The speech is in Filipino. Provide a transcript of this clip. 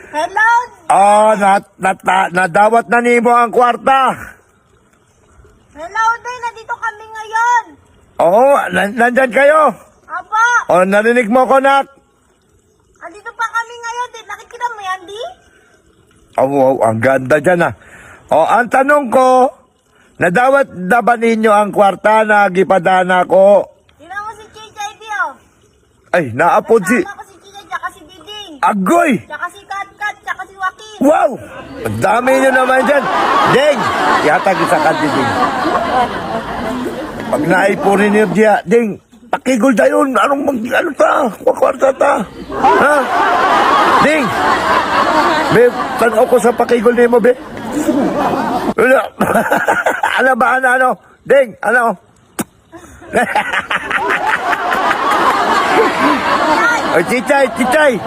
Hello? Nadawat na nimo ang kwarta. Hello, Day. Nandito kami ngayon. Oo, nandyan kayo. Apo. O, narinig mo ko, nak. Nandito pa kami ngayon, Day. Nakikita mo yan, Di? Oo, ang ganda dyan, ah. O, ang tanong ko, nadawat na ba ninyo ang kwarta na gipadana ko? Tingnan mo si Chichay, Di, oh. Ay, naapod si... Kasama ko si Chichay, tsaka si Diding. Agoy! Tsaka si Katkat, tsaka si Joaquin. Wow! Ang dami nyo naman dyan. Ding! Yatag isa ka, Ding. Pag naipunin niyo diya, Ding, pakigol na yun. Ano ta? Kwarta ta. Ha? Ding! Be, tanaw ko sa pakigol niyo mo, be. Ano? Ano ba? Ano? Ding, ano? Chichay!